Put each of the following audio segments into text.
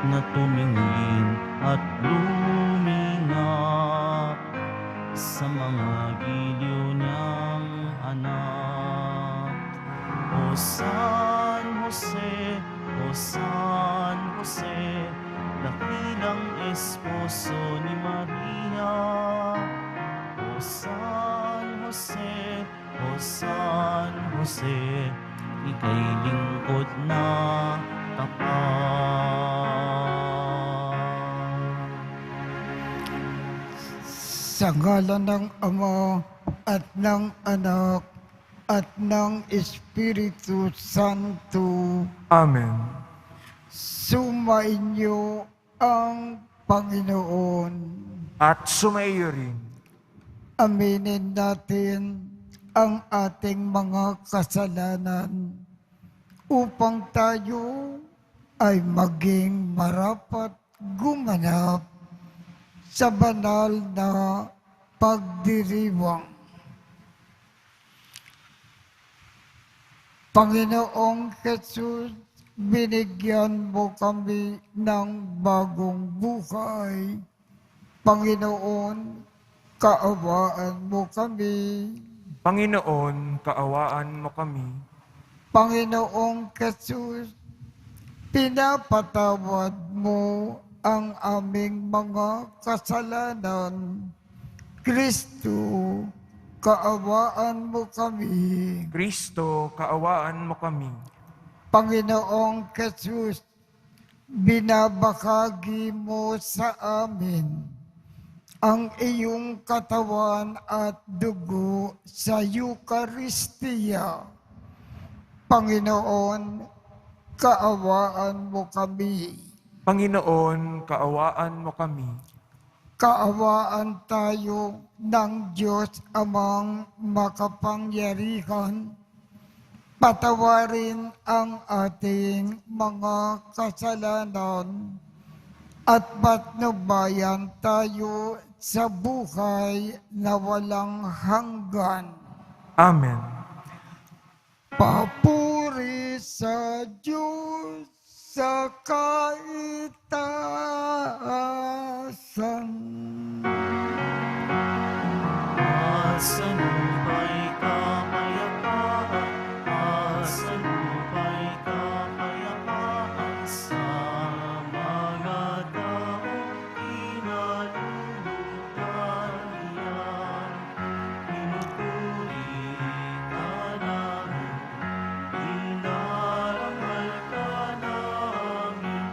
na tumingin at lumingat sa mga giliw niyang anak. O San Jose, O San Jose, dakilang esposo ni Maria. O San Jose, O San Jose, ika'y lingkod na tapat. Sa ngalan ng Ama at ng Anak at ng Espiritu Santo, Amen. sumainyo ang Panginoon. At sumaiyo rin. Aminin natin ang ating mga kasalanan upang tayo ay maging marapat gumanap sa banal na pagdiriwang. Panginoong Jesus, binigyan mo kami ng bagong buhay. Panginoon, kaawaan mo kami. Panginoon, kaawaan mo kami. Panginoong Jesus, pinapatawad mo ang aming mga kasalanan. Kristo, kaawaan mo kami. Kristo, kaawaan mo kami. Panginoong Jesus, binabahagi mo sa amin ang iyong katawan at dugo sa Eucharistia. Panginoon, kaawaan mo kami. Panginoon, kaawaan mo kami. Kaawaan tayo ng Diyos Amang makapangyarihan. Patawarin ang ating mga kasalanan at patnubayan tayo sa buhay na walang hanggan. Amen. Papuri sa Diyos sa kaitaasan. Sa lupa'y kapayapaan, sa lupa'y kapayapaan, sa mga taong pinalulugdan niyan. Pinupuri ka namin, inarangal ka namin,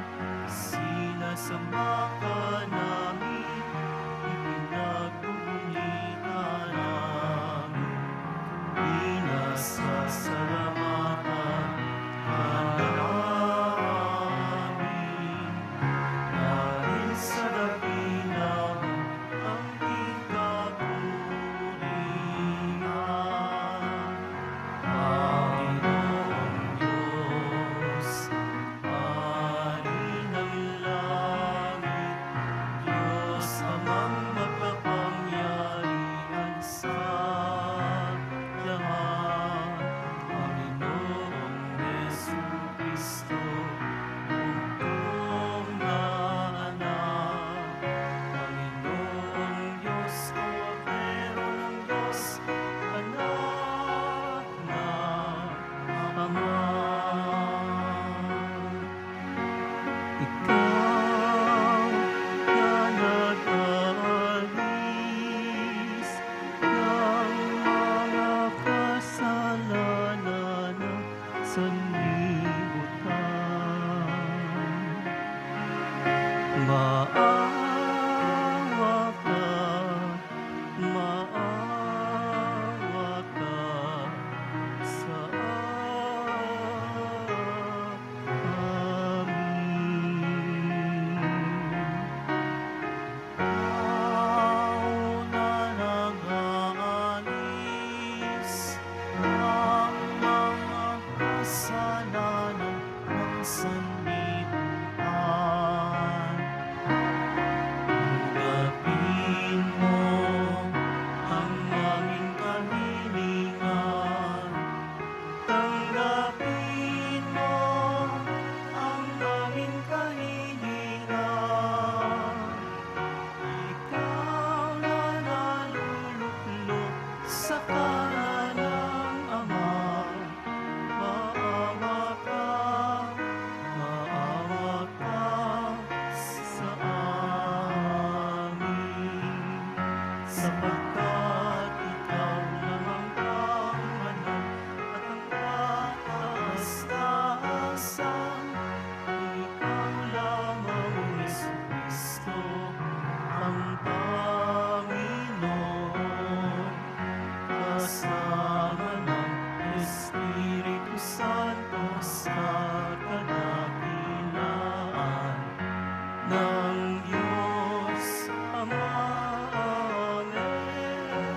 sinasamba ka namin, ipinagbubunyi ka namin, pinasasalamatan ka namin. Dahil sa dakila ang ikaturingan, Panginoong Diyos, Hari ng langit, Diyos Amang makapangyarihan sa lahat, Panginoong Jesucristo, bugtong na anak, Panginoong Diyos, Kordero ng Diyos, anak ng Ama. Ikaw na nag-aalis ng mga kasalanan ng sanlibutan. Maawa ka, maawa ka sa amin. Ikaw na nag-aalis ng mga kasalanan ng sanlibutan. ng Diyos Ama. Amen.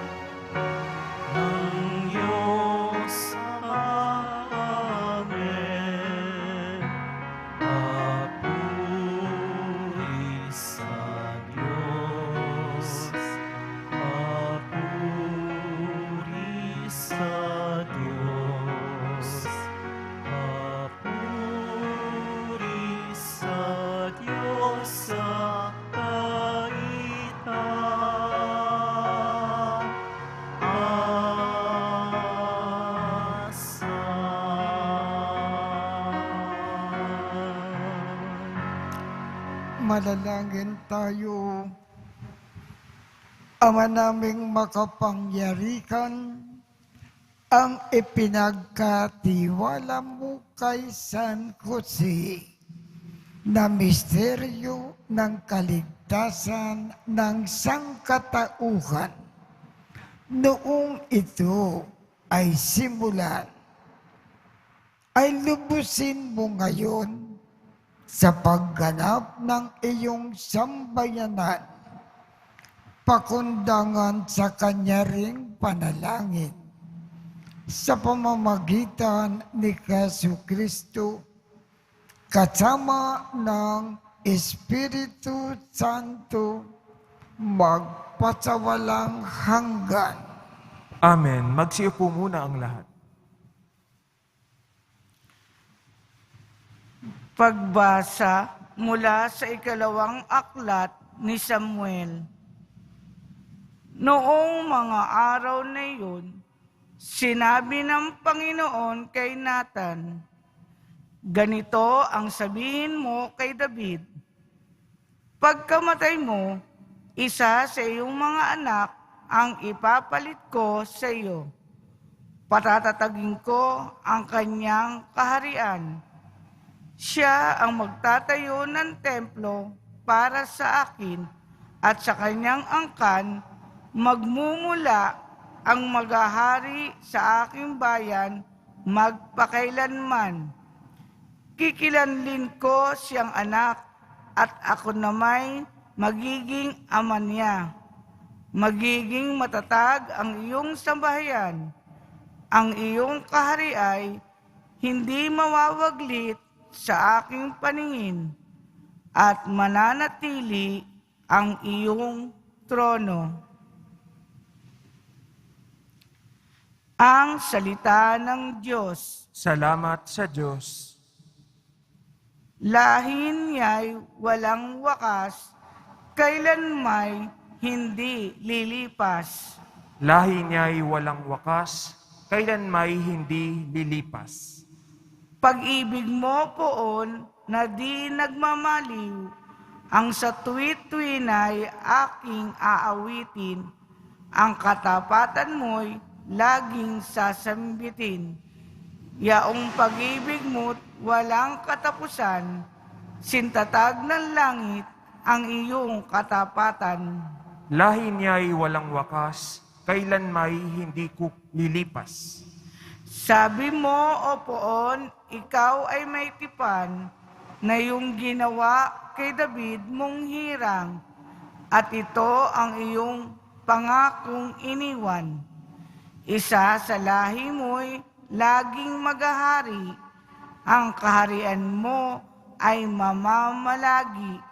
Ng Diyos Ama. Amen. Papuri sa Diyos. Papuri sa Diyos. Papuri sa Diyos sa kaitaasan. Manalangin tayo. Ama naming makapangyarihan, ang ipinagkatiwala mo kay San Jose na misteryo ng kaligtasan ng sangkatauhan. Noong ito ay simulan, ay lubusin mo ngayon sa pagganap ng iyong sambayanan, pakundangan sa kanya ring panalangin sa pamamagitan ni Jesucristo, kasama ng Espiritu Santo, magpasawalang hanggan. Amen. Magsiupo muna ang lahat. Pagbasa mula sa ikalawang aklat ni Samuel. Noong mga araw na iyon, sinabi ng Panginoon kay Nathan, "Ganito ang sabihin mo kay David, pagkamatay mo, isa sa iyong mga anak ang ipapalit ko sa iyo. Patatatagin ko ang kanyang kaharian. Siya ang magtatayo ng templo para sa akin at sa kanyang angkan magmumula ang maghahari sa aking bayan magpakailanman. Kikilanlin ko siyang anak at ako namay magiging ama niya. Magiging matatag ang iyong sambahayan. Ang iyong kahari ay hindi mawawaglit sa aking paningin at mananatili ang iyong trono." Ang salita ng Diyos. Salamat sa Diyos. Lahin niya'y walang wakas, kailanmay hindi lilipas. Lahi niya'y walang wakas, kailan may hindi lilipas. Pag-ibig mo poon na di nagmamaliw, ang sa tuwid-tuwina'y aking aawitin. Ang katapatan mo'y laging sasambitin. Yaong pag-ibig mo't walang katapusan, sintatag ng langit ang iyong katapatan. Lahi niya'y walang wakas, kailan may hindi ko lilipas. Sabi mo, O poon, ikaw ay may tipan na iyong ginawa kay David mong hirang, at ito ang iyong pangakong iniwan. Isa sa lahi mo'y laging maghahari, ang kaharian mo ay mamamalagi.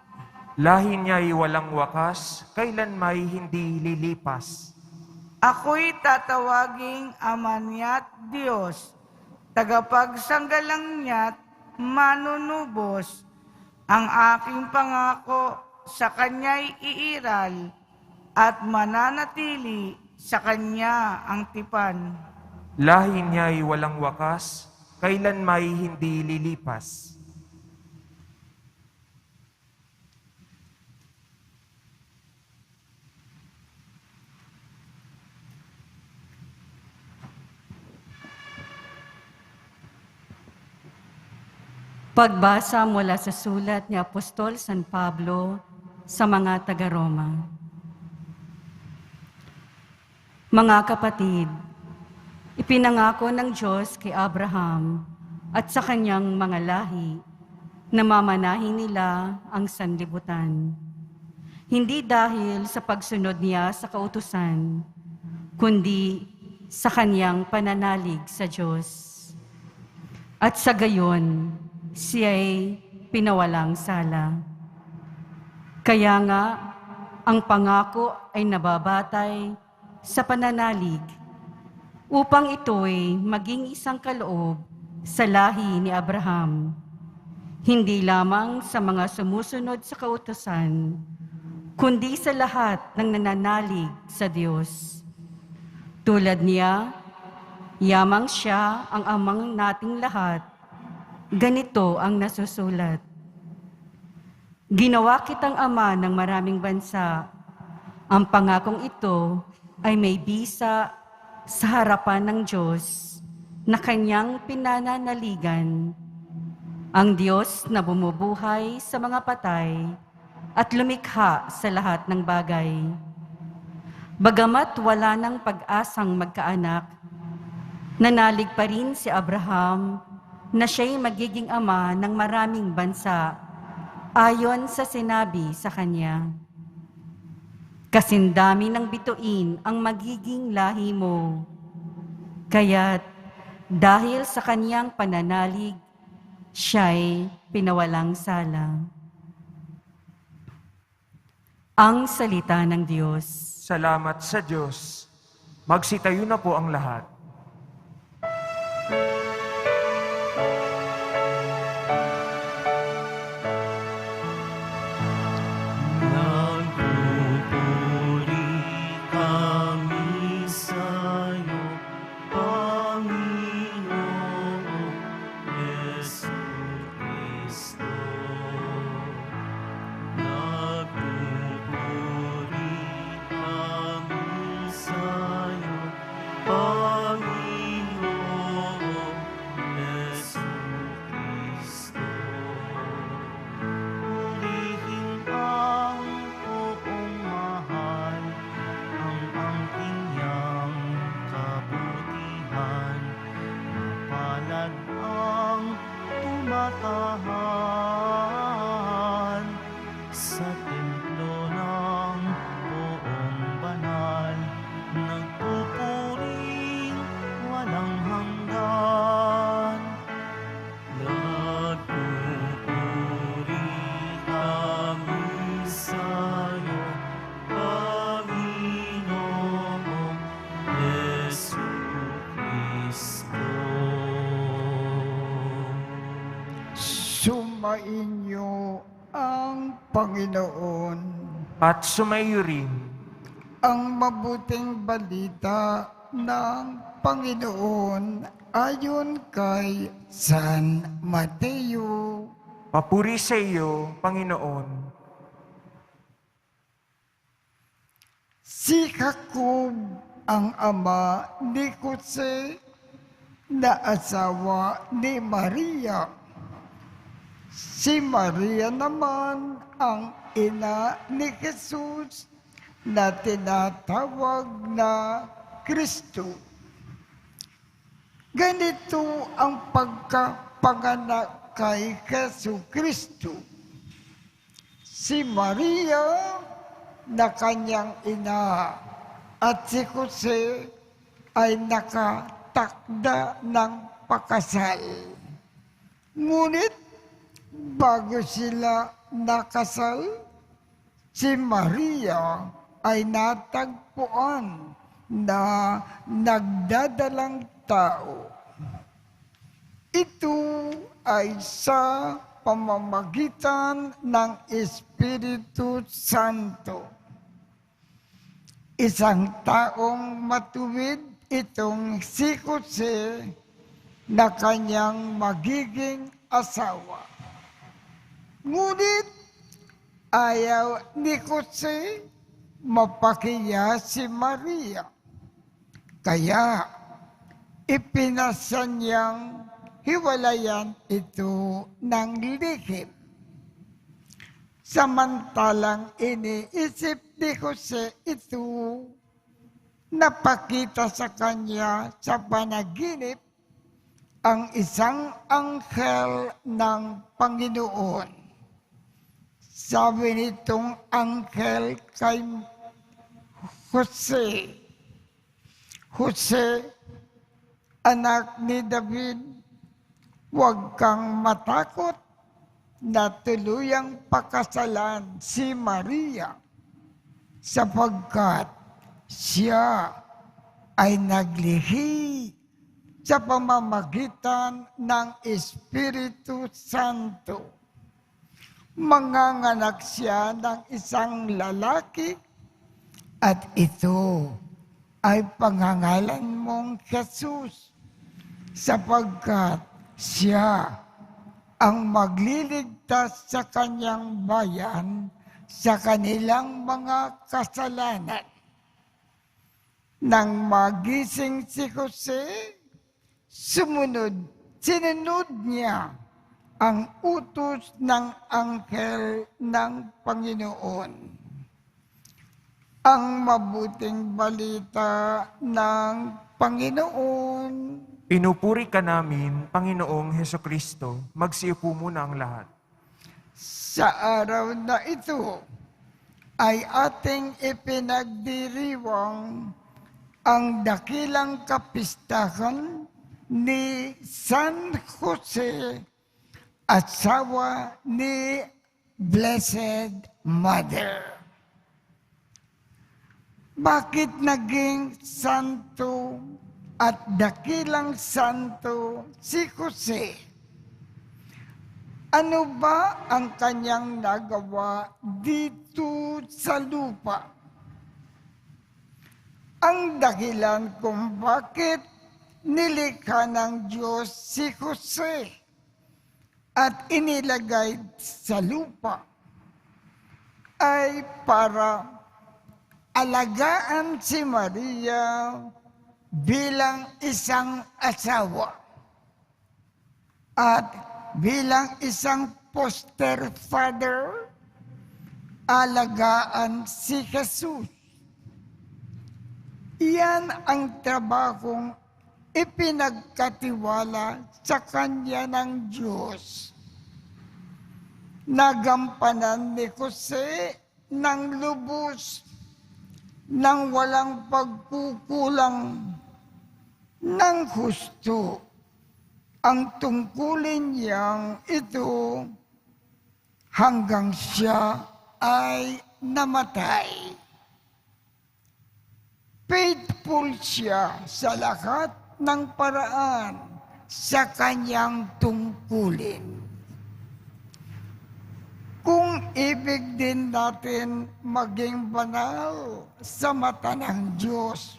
Lahi niya'y walang wakas, kailan may hindi lilipas. Ako'y tatawaging Ama niya't Diyos, tagapagsanggalang niya't manunubos. Ang aking pangako sa Kanya'y iiral at mananatili sa Kanya ang tipan. Lahi niya'y walang wakas, kailan may hindi lilipas. Pagbasa mula sa sulat ni Apostol San Pablo sa mga taga-Roma. Mga kapatid, ipinangako ng Diyos kay Abraham at sa kanyang mga lahi namamanahin nila ang sanlibutan. Hindi dahil sa pagsunod niya sa kautusan, kundi sa kanyang pananalig sa Diyos. At sa gayon, siya'y pinawalang sala. Kaya nga, ang pangako ay nababatay sa pananalig upang ito'y maging isang kaloob sa lahi ni Abraham, hindi lamang sa mga sumusunod sa kautusan, kundi sa lahat ng nananalig sa Diyos. Tulad niya, yamang siya ang amang nating lahat, ganito ang nasusulat. Ginawa kitang ama ng maraming bansa. Ang pangakong ito ay may bisa sa harapan ng Diyos na kanyang pinananaligan. Ang Diyos na bumubuhay sa mga patay at lumikha sa lahat ng bagay. Bagamat wala ng pag-asang magkaanak, nanalig pa rin si Abraham na siya'y magiging ama ng maraming bansa ayon sa sinabi sa kanya. Kasindami ng bituin ang magiging lahi mo. Kaya't dahil sa kanyang pananalig, siya'y pinawalang sala. Ang salita ng Diyos. Salamat sa Diyos. Magsitayo na po ang lahat. Nagpupuri kami sa'yo, Panginoong Jesucristo. Nagpupuri kami sa'yo, Panginoong Jesucristo. Purihin ang poong mahal, ang angking niyang kabutihan. Mapalad ang tumatahan sa templo ng poong banal. Nagpupuring walang hanggan. Nagpupuri kami sa'yo, Panginoong Jesucristo. Sumainyo ang Panginoon. At sumayo rin Ang mabuting balita ng Panginoon ayon kay San Mateo. papuri sa iyo, Panginoon. Si Jacob ang ama ni Jose na asawa ni Maria. Si Maria naman ang ina ni Jesus na tinatawag na Kristo. Ganito ang pagkapanganak kay Jesu Kristo. Si Maria na kanyang ina at si Jose ay nakatakda ng pakasal. Ngunit bago sila nakasal, si Maria ay natagpuan na nagdadalang tao. Ito ay sa pamamagitan ng Espiritu Santo. Isang taong matuwid itong si Jose na kanyang magiging asawa. Ngunit ayaw ni Jose mapakiya si Maria. Kaya ipinasa niyang hiwalayan ito ng lihim. Samantalang iniisip ni Jose ito, napakita sa kanya sa panaginip ang isang anghel ng Panginoon. Sabi nitong anghel kay Jose, Jose, anak ni David, huwag kang matakot na tuluyang pakasalan si Maria sapagkat siya ay naglihi sa pamamagitan ng Espiritu Santo. Manganganak siya ng isang lalaki at ito ay pangangalan mong Jesus sapagkat siya ang magliligtas sa kanyang bayan sa kanilang mga kasalanan. Nang magising si Jose, sinunod niya ang utos ng anghel ng Panginoon. Ang mabuting balita ng Panginoon. Pinupuri ka namin, Panginoong Hesukristo. Magsiupo muna ang lahat. Sa araw na ito ay ating ipinagdiriwang ang dakilang kapistahan ni San Jose, asawa ni Blessed Mother. Bakit naging santo at dakilang santo si Jose? Ano ba ang kanyang nagawa dito sa lupa? Ang dahilan kung bakit nilikha ng Diyos si Jose at inilagay sa lupa ay para alagaan si Maria bilang isang asawa at bilang isang foster father, alagaan si Jesus. Iyan ang trabahong ipinagkatiwala sa kanya ng Diyos. Nagampanan ni Jose ng lubos, nang walang pagkukulang ng husto. Ang tungkulin niyang ito hanggang siya ay namatay. Faithful siya sa lahat ng paraan sa kanyang tungkulin. Kung ibig din natin maging banal sa mata ng Diyos,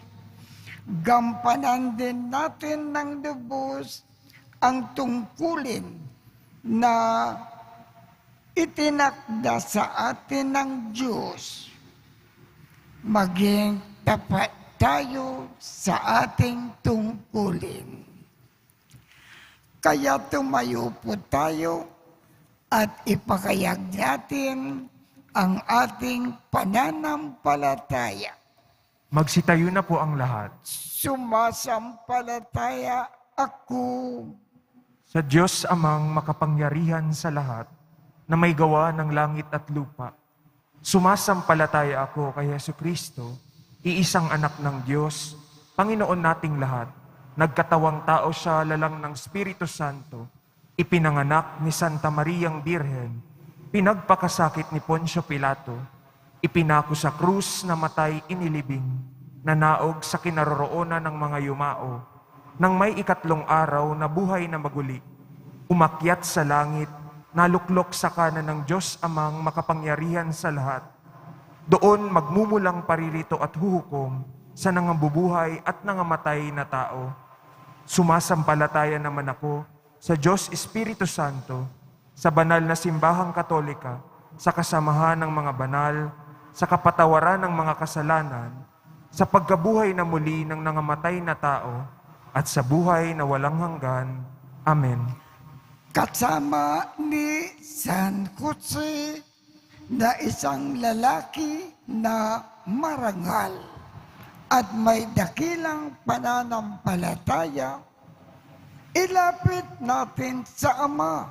gampanan din natin ng lubos ang tungkulin na itinakda sa atin ng Diyos. Maging tapat tayo sa ating tungkulin. Kaya tumayo po tayo at ipakayag natin ang ating pananampalataya. Magsitayo na po ang lahat. Sumasampalataya ako Sa Diyos amang makapangyarihan sa lahat, na may gawa ng langit at lupa. Sumasampalataya ako kay Hesukristo, iisang anak ng Diyos, Panginoon nating lahat. Nagkatawang tao siya lalang ng Espiritu Santo, ipinanganak ni Santa Mariang Birhen, pinagpakasakit ni Poncio Pilato, ipinako sa krus na matay inilibing, nanaog sa kinaroroonan ng mga yumao, nang may ikatlong araw na buhay na maguli, umakyat sa langit, naluklok sa kanan ng Diyos amang makapangyarihan sa lahat. Doon magmumulang paririto at huhukom sa nangabubuhay at nangamatay na tao. Sumasampalataya naman ako sa Diyos Espiritu Santo, sa banal na simbahang katolika, sa kasamahan ng mga banal, sa kapatawaran ng mga kasalanan, sa pagkabuhay na muli ng nangamatay na tao, at sa buhay na walang hanggan. Amen. kasama ni San Jose na isang lalaki na marangal at may dakilang pananampalataya. Ilapit natin sa Ama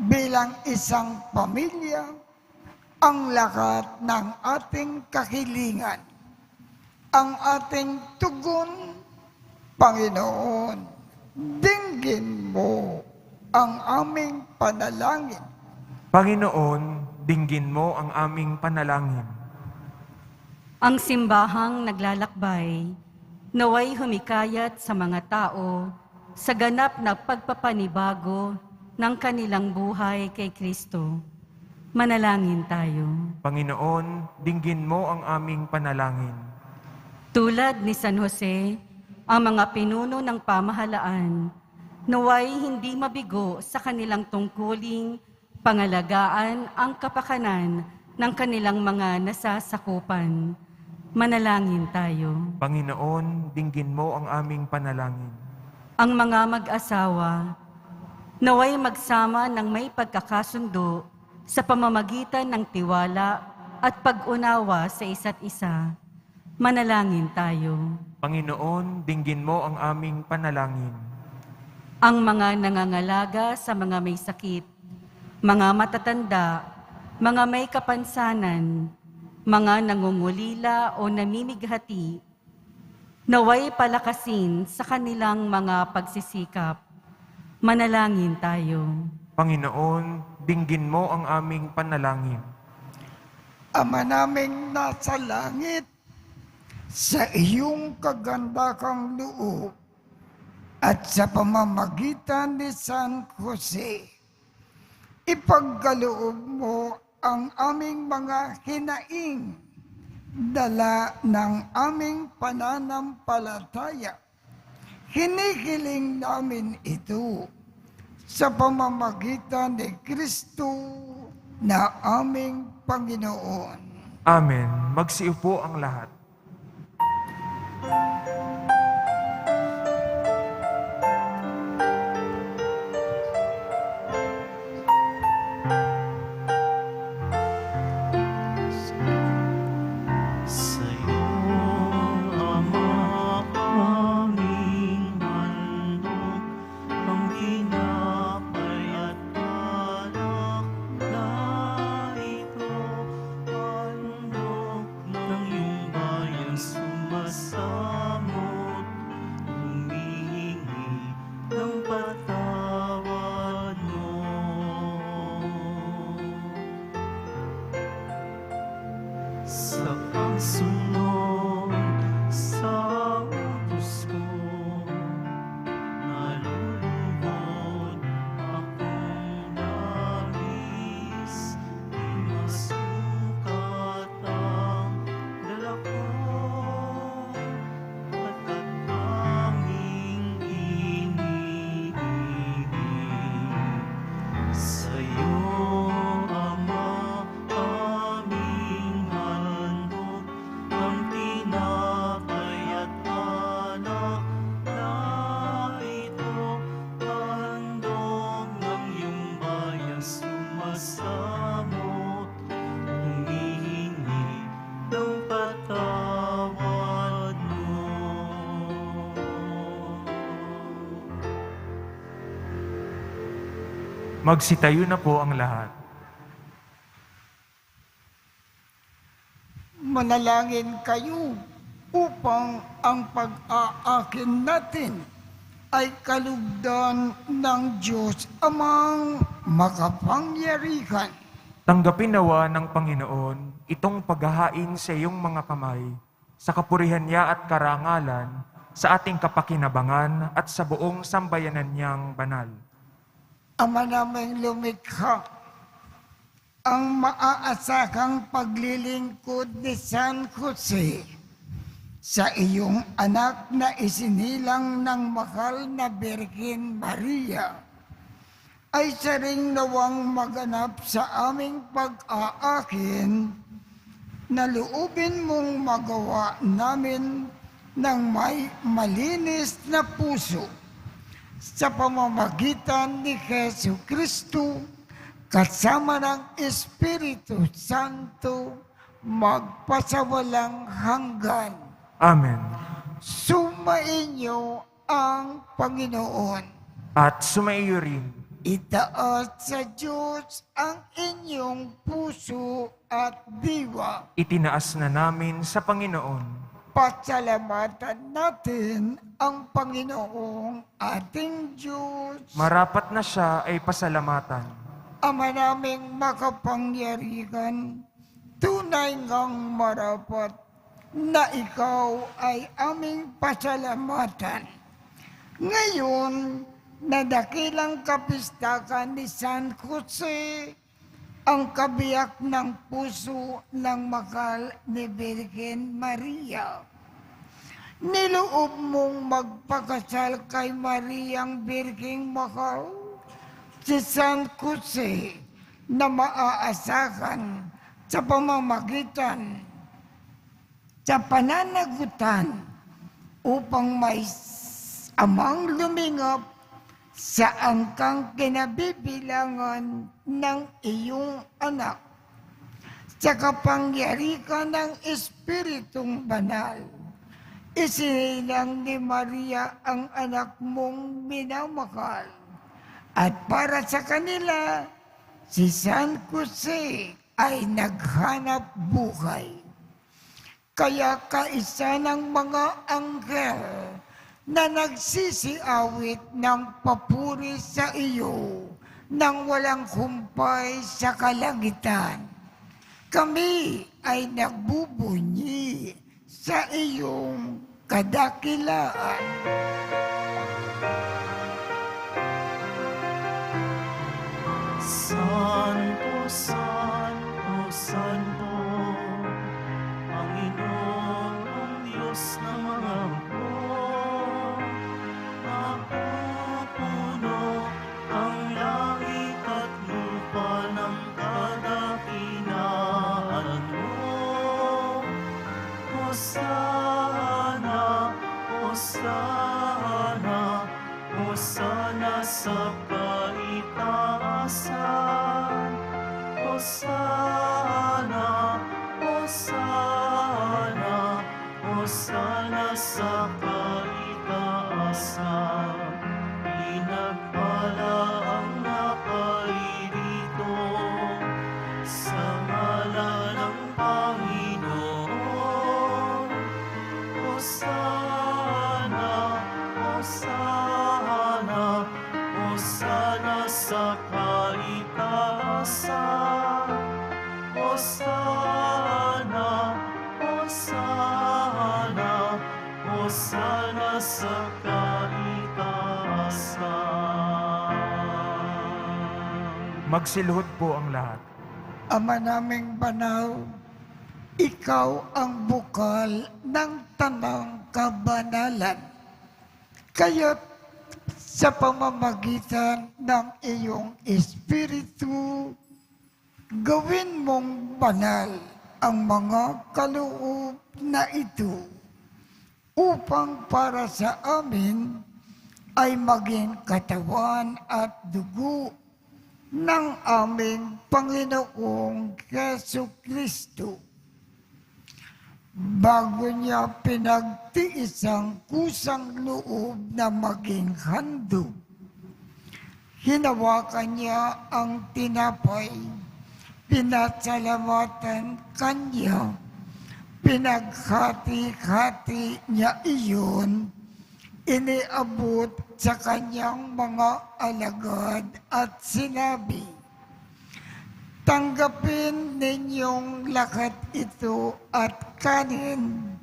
bilang isang pamilya ang lahat ng ating kahilingan. Ang ating tugon, Panginoon, dinggin mo ang aming panalangin. Panginoon, dinggin mo ang aming panalangin. Ang simbahang naglalakbay, naway humikayat sa mga tao sa ganap na pagpapanibago ng kanilang buhay kay Kristo. Manalangin tayo. Panginoon, dinggin mo ang aming panalangin. Tulad ni San Jose, ang mga pinuno ng pamahalaan, naway hindi mabigo sa kanilang tungkuling pangalagaan ang kapakanan ng kanilang mga nasasakupan. Manalangin tayo. Panginoon, dinggin mo ang aming panalangin. Ang mga mag-asawa, naway magsama ng may pagkakasundo sa pamamagitan ng tiwala at pag-unawa sa isa't isa. Manalangin tayo. Panginoon, dinggin mo ang aming panalangin. Ang mga nangangalaga sa mga may sakit, mga matatanda, mga may kapansanan, mga nangungulila o namimighati, naway palakasin sa kanilang mga pagsisikap. Manalangin tayo. Panginoon, dinggin mo ang aming panalangin. Ama naming nasa langit, sa iyong kagandakang loob at sa pamamagitan ni San Jose, ipagkaloob mo ang aming mga hinaing, dala ng aming pananampalataya. Hinihiling namin ito sa pamamagitan ni Kristo na aming Panginoon. Amen. Magsiupo ang lahat. Sa'yo, Ama, aming handog, ang tinapay at alak na ito, handog ng iyong bayan sumasamot, humihingi ng patawad mo. Sa pagsunod sa utos ko, nalulugod akong labis, di masukat ang dala ko, pagkat aming iniibig. Sa'yo, Ama, aming handog, ang tinapay at alak na ito, handog ng iyong bayan sumasamot, humihingi ng patawad mo. Magsitayo na po ang lahat. Manalangin kayo upang ang pag-aakin natin ay kalugdan ng Diyos Amang makapangyarihan. Tanggapin nawa ng Panginoon itong paghahain sa iyong mga kamay, sa kapurihan niya at karangalan, sa ating kapakinabangan at sa buong sambayanan niyang banal. Ama naming lumikha, ang maaasahang paglilingkod ni San Jose sa iyong anak na isinilang ng mahal na Birhen Maria ay siya ring nawang maganap sa aming pag-aakin na loobin mong magawa namin ng may malinis na puso sa pamamagitan ni Jesu Kristo kasama ng Espiritu Santo magpasawalang hanggan. Amen. Sumainyo ang Panginoon. at sumaiyo rin. Itaas sa Diyos ang inyong puso at diwa. Itinaas na namin sa Panginoon. Pasalamatan natin ang Panginoong ating Diyos. Marapat na siya ay pasalamatan. Ama naming makapangyarihan, tunay ngang marapat na ikaw ay aming pasalamatan. Ngayon, na dakilang kapistakan ni San Jose, ang kabiyak ng puso ng makal ni Birhen Maria. Niloob mong magpakasal kay Mariang Birheng Mahal si San Jose na maaasahan sa pamamagitan sa pananagutan upang may amang lumingap sa angkang kinabibilangan ng iyong anak. Sa kapangyarihan ng Espiritong Banal, isinilang ni Maria ang anak mong minamahal. At para sa kanila, si San Jose ay naghanap buhay. Kaya kaisa ng mga anghel na nagsisiawit ng papuri sa iyo nang walang humpay sa kalangitan. Kami ay nagbubunyi sa iyong kadakilaan. Santo, Santo, Santo, Panginoon ang Diyos ng mga hukbo. Napupuno ang langit at lupa ng kadakilaan mo. Hosana, Hosana, Hosana sa kaitaasan. Hosana, Hosana, Hosana sa kaitaasan. Pinagpala ang napairito sa ngalan ng Panginoon. Hosana, Hosana, Hosana sa kaitaasan. Hosana, Hosana, Hosana sa kaitaasan. Magsiluhod po ang lahat. Ama naming banal, ikaw ang bukal ng tanang kabanalan. Kaya't sa pamamagitan ng iyong Espiritu, gawin mong banal ang mga kaloob na ito upang para sa amin ay maging katawan at dugo ng aming Panginoong Jesucristo. Bago niya pinagtiis ang kusang loob na maging handog, hinawakan niya ang tinapay, pinasalamatan kanya, pinaghati-hati niya iyon, iniabot sa kanyang mga alagad at sinabi, "Tanggapin ninyong lahat ito at kanin.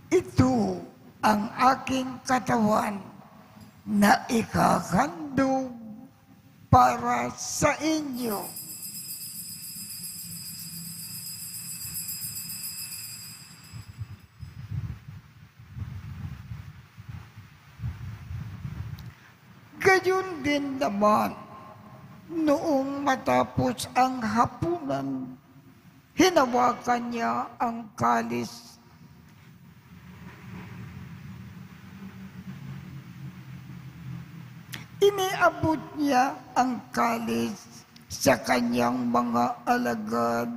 Ito ang aking katawan na ikahandog para sa inyo." Gayon din naman, noong matapos ang hapunan, hinawakan niya ang kalis. Iniabot niya ang kalis sa kanyang mga alagad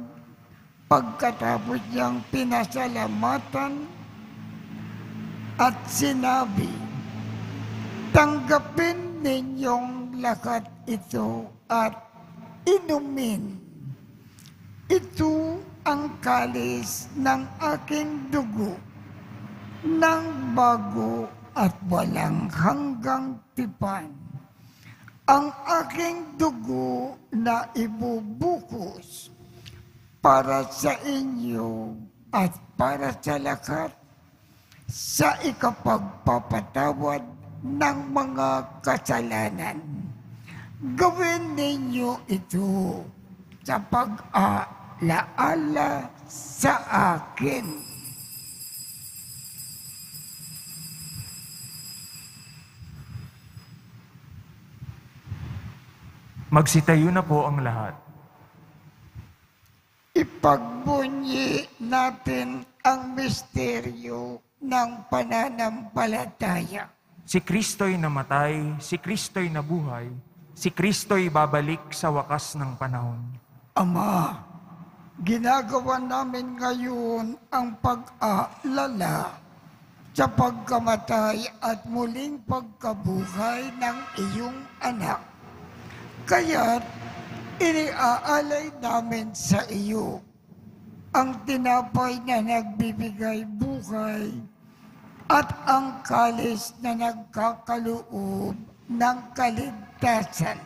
pagkatapos niyang pinasalamatan at sinabi, Tanggapin ninyong lahat ito at inumin. Ito ang kalis ng aking dugo, ng bago at walang hanggang tipan. Ang aking dugo na ibubuhos para sa inyo at para sa lahat sa ikapagpapatawad ng mga kasalanan. Gawin ninyo ito sa pag-alaala sa akin. Magsitayo na po ang lahat. Ipagbunyi natin ang misteryo ng pananampalataya. Si Kristo'y namatay, si Kristo'y nabuhay, si Kristo'y babalik sa wakas ng panahon. Ama, ginagawa namin ngayon ang pag-aalala sa pagkamatay at muling pagkabuhay ng iyong anak. Kaya't iniaalay namin sa iyo ang tinapay na nagbibigay buhay at ang kalis na nagkakaloob ng kaligtasan.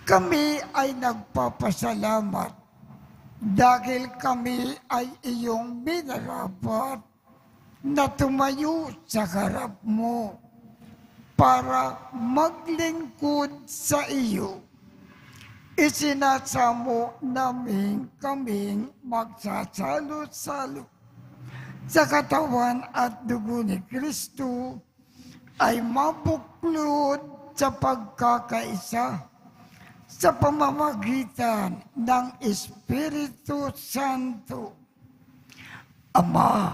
Kami ay nagpapasalamat dahil kami ay iyong minarapat na tumayo sa harap mo para maglingkod sa iyo. Isinasamo namin kaming magsasalo-salo sa katawan at dugo ni Kristo ay mabuklod sa pagkakaisa sa pamamagitan ng Espiritu Santo. Ama,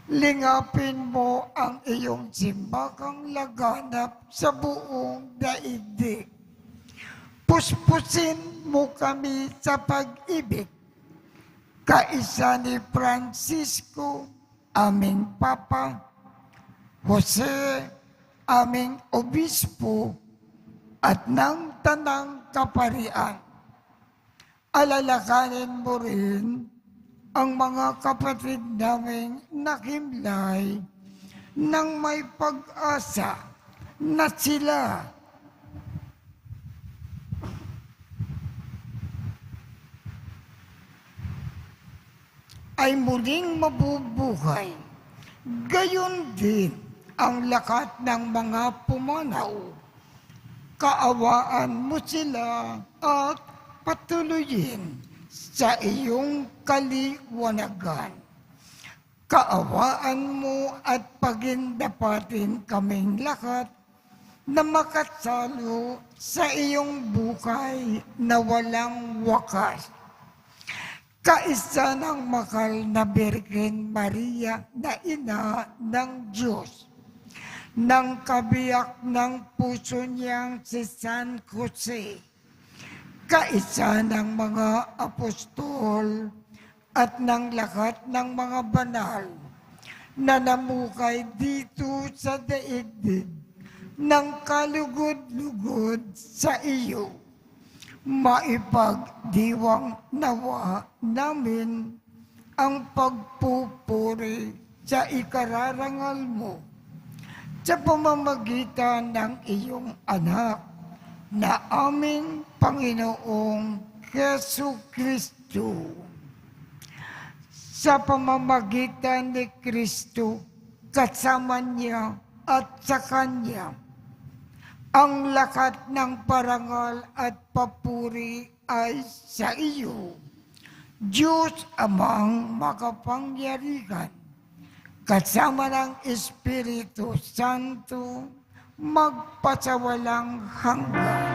lingapin mo ang iyong simbakang laganap sa buong daigdig. Puspusin mo kami sa pag-ibig. Kaisa ni Francisco, aming Papa, Jose, aming Obispo, at ng Tanang Kaparian. Alalakanin mo rin ang mga kapatid naming nakimlay nang may pag-asa na sila ay muling mabubuhay. Gayon din ang lakat ng mga pumanaw. Kaawaan mo sila at patuloyin sa iyong kaliwanagan. Kaawaan mo at pagindapatin kaming lahat na makasalo sa iyong buhay na walang wakas. Kaisa ng mahal na Birhen Maria na ina ng Diyos, ng kabiyak ng puso niyang si San Jose, kaisa ng mga apostol at ng lahat ng mga banal na namukay dito sa daigdig ng kalugod-lugod sa iyo. Maipagdiwang nawa namin ang pagpupuri sa ikararangal mo sa pamamagitan ng iyong anak na aming Panginoong Jesucristo. Sa pamamagitan ni Kristo, kasama niya at sa Kanya, ang lakat ng parangal at papuri ay sa iyo, Diyos Amang makapangyarihan, kasama ng Espiritu Santo, magpasawalang hanggan.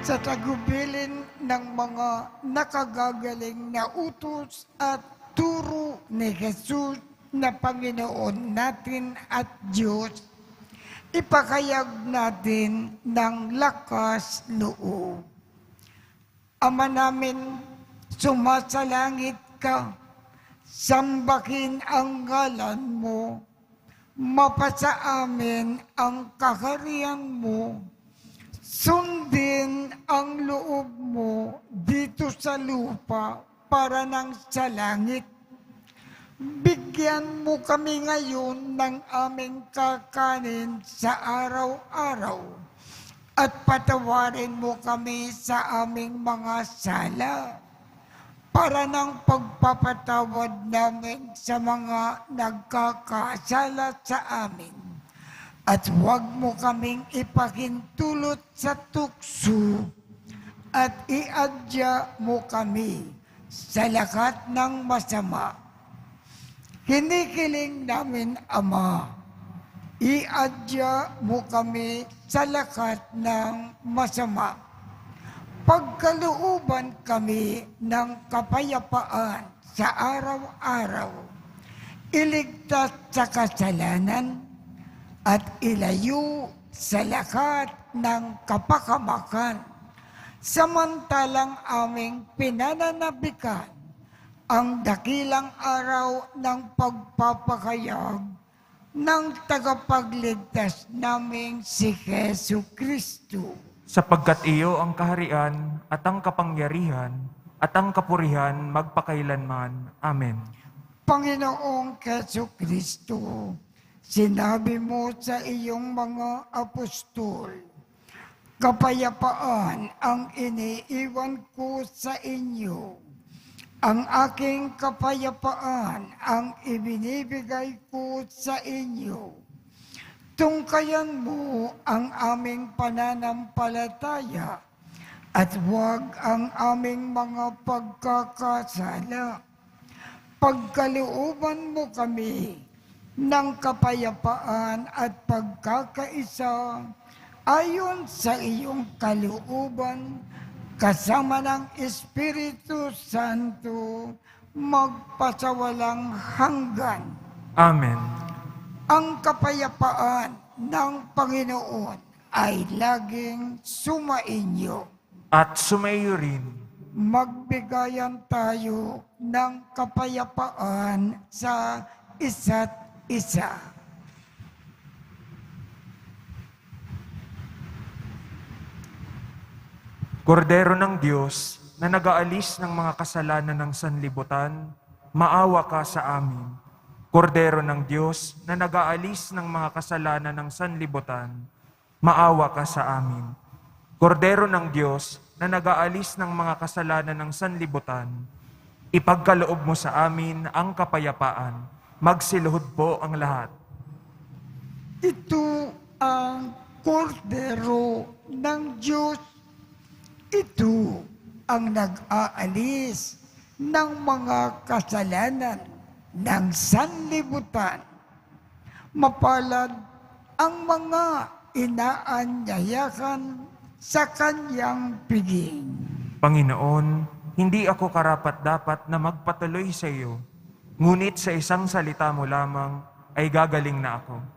Sa tagubilin ng mga nakagagaling na utos at turo ni Jesus na Panginoon natin at Diyos, ipakayag natin ng lakas loob. Ama namin, sumasalangit ka, sambahin ang ngalan mo, mapasa amin ang kaharian mo, sundin ang loob mo dito sa lupa para nang sa langit. Bigyan mo kami ngayon ng aming kakanin sa araw-araw at patawarin mo kami sa aming mga sala para ng pagpapatawad namin sa mga nagkakasala sa amin. At huwag mo kaming ipahintulot sa tukso at iadya mo kami sa lahat ng masama. Hinihiling namin, Ama, iadya mo kami sa lahat ng masama. Pagkalooban kami ng kapayapaan sa araw-araw, iligtas sa kasalanan at ilayo sa lahat ng kapakamakan, samantalang aming pinananabikan ang dakilang araw ng pagpapakayag ng tagapagligtas naming si Jesu Kristo. Sapagkat iyo ang kaharian at ang kapangyarihan at ang kapurihan magpakailanman. Amen. Panginoong Jesu Kristo, sinabi mo sa iyong mga apostol, kapayapaan ang iniiwan ko sa inyo. Ang aking kapayapaan ang ibinibigay ko sa inyo. Tungkayan mo ang aming pananampalataya at huwag ang aming mga pagkakasala. Pagkalooban mo kami ng kapayapaan at pagkakaisa ayon sa iyong kalooban, kasama ng Espiritu Santo, magpasawalang hanggan. Amen. Ang kapayapaan ng Panginoon ay laging sumainyo. At sumaiyo rin. Magbigayan tayo ng kapayapaan sa isa't isa. Kordero ng Diyos na nag-aalis ng mga kasalanan ng sanlibutan, maawa ka sa amin. Kordero ng Diyos na nag-aalis ng mga kasalanan ng sanlibutan, maawa ka sa amin. Kordero ng Diyos na nag-aalis ng mga kasalanan ng sanlibutan, ipagkaloob mo sa amin ang kapayapaan. Magsiluhod po ang lahat. Ito ang kordero ng Diyos. Ito ang nag-aalis ng mga kasalanan ng sanlibutan. Mapalad ang mga inaanyayahan sa kanyang piging. Panginoon, hindi ako karapat-dapat na magpatuloy sa iyo, ngunit sa isang salita mo lamang ay gagaling na ako.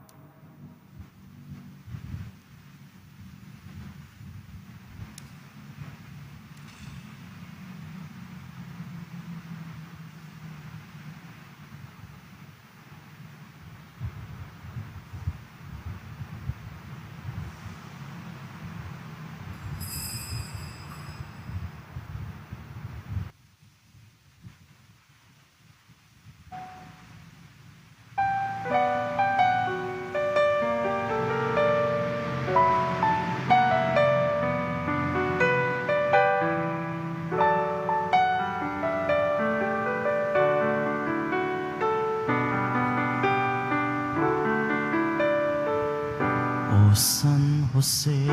O San Jose,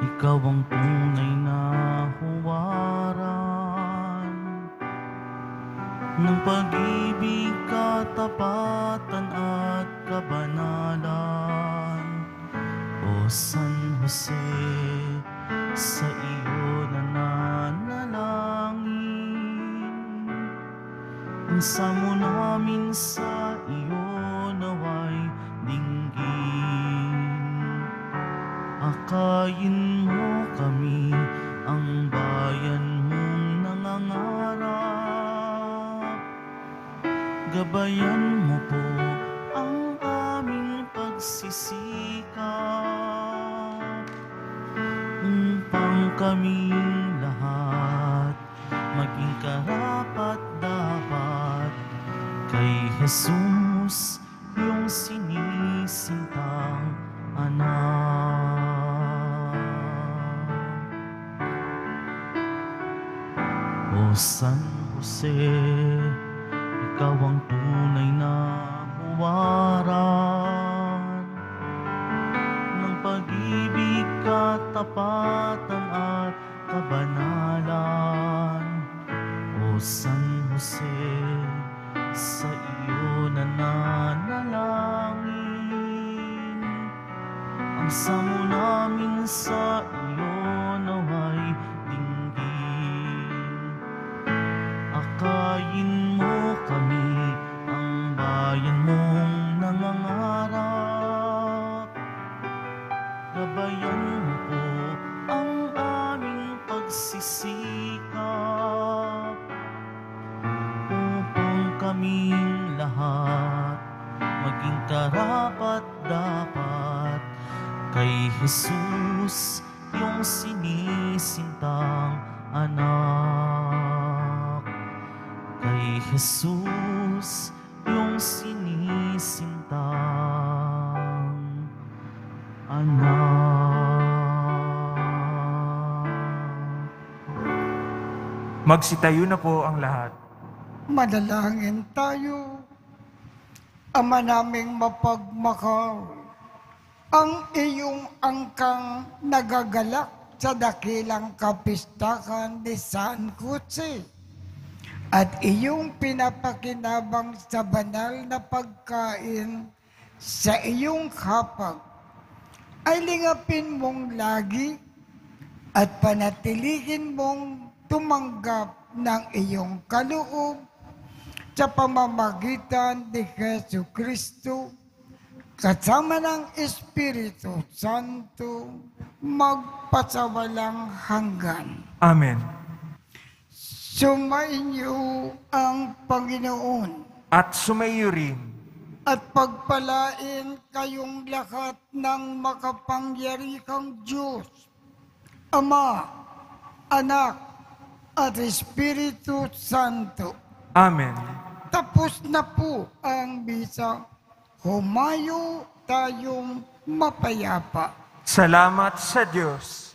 ikaw ang tunay na huwaran ng pag-ibig, katapatan at kabanalan. O San Jose, sa iyo nananalangin, ang samo namin sa iyo naway dinggin. Akayin mo kami, ang bayan mong nangangarap. Gabayan mo po ang aming pagsisikap, upang kaming lahat maging karapat-dapat kay Jesus, yung sinisintang anak. O San Jose, ikaw ang tunay na huwaran ng pag-ibig, katapatan at kabanalan. O San Jose, sa iyo nananalangin, ang samo namin sa iyo naway dinggin. Akayin mo kami, ang bayan mong nangangarap. Gabayan mo po ang aming pagsisikap, upang kaming lahat maging karapat-dapat kay Jesus, yung sinisintang anak. Kay Jesus, yung sinisintang anak. Magsitayo na po ang lahat. Manalangin tayo. Ama naming mapagmahal, ang iyong angkang nagagalak sa dakilang kapistahan ni San Jose at iyong pinapakinabang sa banal na pagkain sa iyong hapag, ay lingapin mong lagi at panatilihin mong tumanggap ng iyong kaloob sa pamamagitan ni Jesu Kristo, kasama ng Espiritu Santo, magpasawalang hanggan. Amen. Sumainyo ang Panginoon At sumayo rin at pagpalain kayong lahat ng makapangyarihang Diyos, Ama, Anak, at Espiritu Santo. Amen. Tapos na po ang misa. Humayo tayong mapayapa. Salamat sa Diyos.